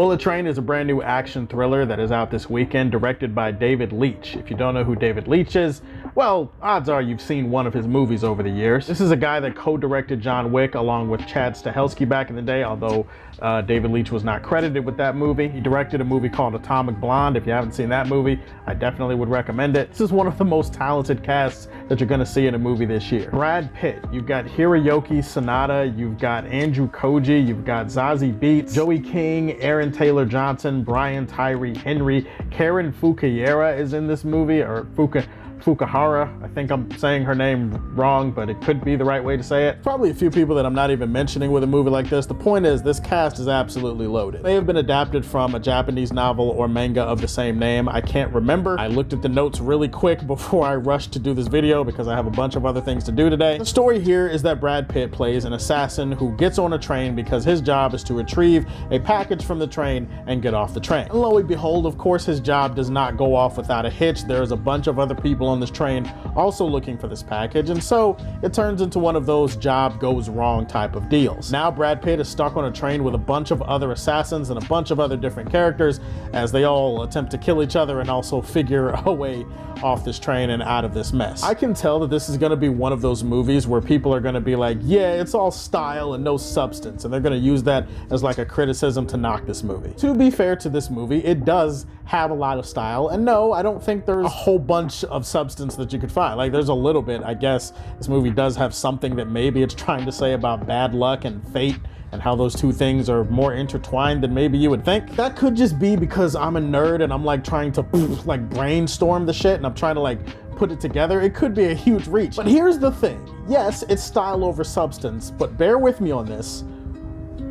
Bullet Train is a brand new action thriller that is out this weekend, directed by David Leitch. If you don't know who David Leitch is, well, odds are you've seen one of his movies over the years. This is a guy that co-directed John Wick along with Chad Stahelski back in the day, although David Leitch was not credited with that movie. He directed a movie called Atomic Blonde. If you haven't seen that movie, I definitely would recommend it. This is one of the most talented casts that you're gonna see in a movie this year. Brad Pitt, you've got Hiroyuki Sanada, you've got Andrew Koji, you've got Zazie Beetz, Joey King, Aaron Taylor Johnson, Brian Tyree Henry, Karen Fukuhara is in this movie, or Fukuhara. I think I'm saying her name wrong, but it could be the right way to say it. Probably a few people that I'm not even mentioning with a movie like this. The point is, this cast is absolutely loaded. They have been adapted from a Japanese novel or manga of the same name. I can't remember. I looked at the notes really quick before I rushed to do this video because I have a bunch of other things to do today. The story here is that Brad Pitt plays an assassin who gets on a train because his job is to retrieve a package from the train and get off the train. And lo and behold, of course, his job does not go off without a hitch. There's a bunch of other people on this train also looking for this package, and so it turns into one of those job goes wrong type of deals. Now Brad Pitt is stuck on a train with a bunch of other assassins and a bunch of other different characters as they all attempt to kill each other and also figure a way off this train and out of this mess. I can tell that this is going to be one of those movies where people are going to be like, yeah, it's all style and no substance, and they're going to use that as like a criticism to knock this movie. To be fair to this movie, it does have a lot of style, and no, I don't think there's a whole bunch of substance that you could find. Like, there's a little bit, I guess. This movie does have something that maybe it's trying to say about bad luck and fate and how those two things are more intertwined than maybe you would think. That could just be because I'm a nerd and I'm like trying to like brainstorm the shit and I'm trying to like put it together. It could be a huge reach. But here's the thing. Yes, it's style over substance, but bear with me on this.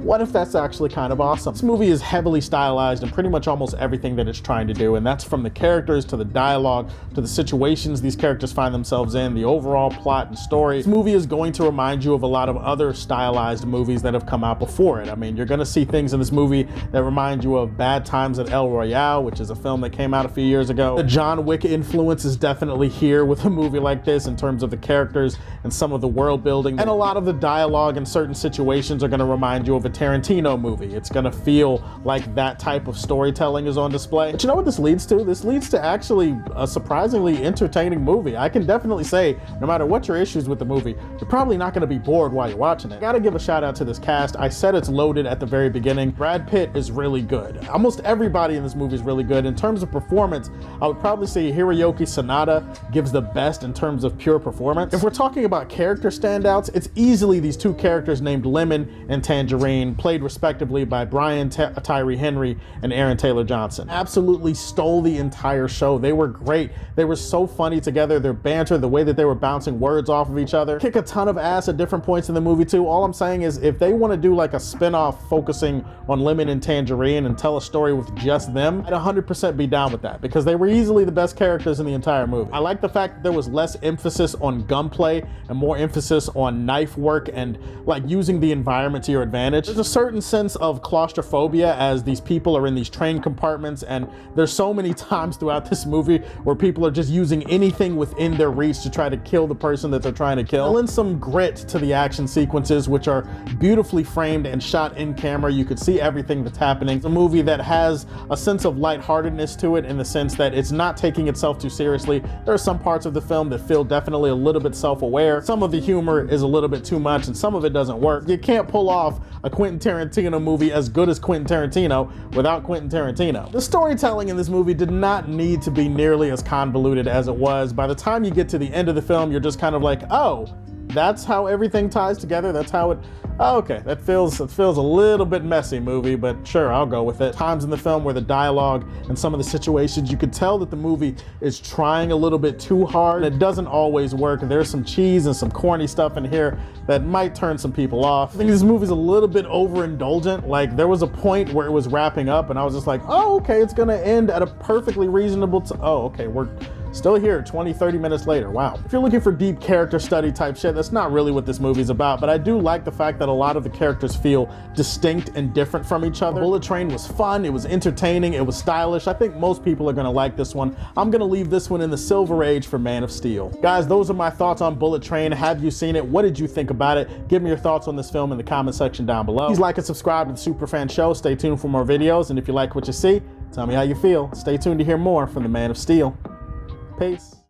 What if that's actually kind of awesome? This movie is heavily stylized in pretty much almost everything that it's trying to do, and that's from the characters to the dialogue to the situations these characters find themselves in, the overall plot and story. This movie is going to remind you of a lot of other stylized movies that have come out before it. I mean, you're gonna see things in this movie that remind you of Bad Times at El Royale, which is a film that came out a few years ago. The John Wick influence is definitely here with a movie like this in terms of the characters and some of the world building, and a lot of the dialogue in certain situations are gonna remind you of a Tarantino movie. It's gonna feel like that type of storytelling is on display. But you know what this leads to? This leads to actually a surprisingly entertaining movie. I can definitely say, no matter what your issues with the movie, you're probably not gonna be bored while you're watching it. I gotta give a shout out to this cast. I said it's loaded at the very beginning. Brad Pitt is really good. Almost everybody in this movie is really good. In terms of performance, I would probably say Hiroyuki Sanada gives the best in terms of pure performance. If we're talking about character standouts, it's easily these two characters named Lemon and Tangerine, played respectively by Brian Tyree Henry and Aaron Taylor Johnson. Absolutely stole the entire show. They were great. They were so funny together. Their banter, the way that they were bouncing words off of each other, kick a ton of ass at different points in the movie too. All I'm saying is if they want to do like a spin-off focusing on Lemon and Tangerine and tell a story with just them, I'd 100% be down with that because they were easily the best characters in the entire movie. I like the fact that there was less emphasis on gunplay and more emphasis on knife work and like using the environment to your advantage. There's a certain sense of claustrophobia as these people are in these train compartments, and there's so many times throughout this movie where people are just using anything within their reach to try to kill the person that they're trying to kill. I'll lend some grit to the action sequences, which are beautifully framed and shot in camera. You could see everything that's happening. It's a movie that has a sense of lightheartedness to it in the sense that it's not taking itself too seriously. There are some parts of the film that feel definitely a little bit self-aware. Some of the humor is a little bit too much and some of it doesn't work. You can't pull off a Quentin Tarantino movie as good as Quentin Tarantino without Quentin Tarantino. The storytelling in this movie did not need to be nearly as convoluted as it was. By the time you get to the end of the film, you're just kind of like, oh, that's how everything ties together. That's how it, oh, okay, it feels a little bit messy movie, but sure, I'll go with it. Times in the film where the dialogue and some of the situations, you could tell that the movie is trying a little bit too hard. It doesn't always work. There's some cheese and some corny stuff in here that might turn some people off. I think this movie's a little bit overindulgent. Like, there was a point where it was wrapping up and I was just like, oh, okay, it's gonna end at a perfectly reasonable oh, okay, we're still here 20-30 minutes later. Wow. If you're looking for deep character study type shit, that's not really what this movie's about, but I do like the fact that a lot of the characters feel distinct and different from each other. Bullet Train was fun, it was entertaining, it was stylish. I think most people are gonna like this one. I'm gonna leave this one in the Silver Age for Man of Steel. Guys, those are my thoughts on Bullet Train. Have you seen it? What did you think about it? Give me your thoughts on this film in the comment section down below. Please like and subscribe to the Superfan Show. Stay tuned for more videos, and if you like what you see, tell me how you feel. Stay tuned to hear more from the Man of Steel. Peace.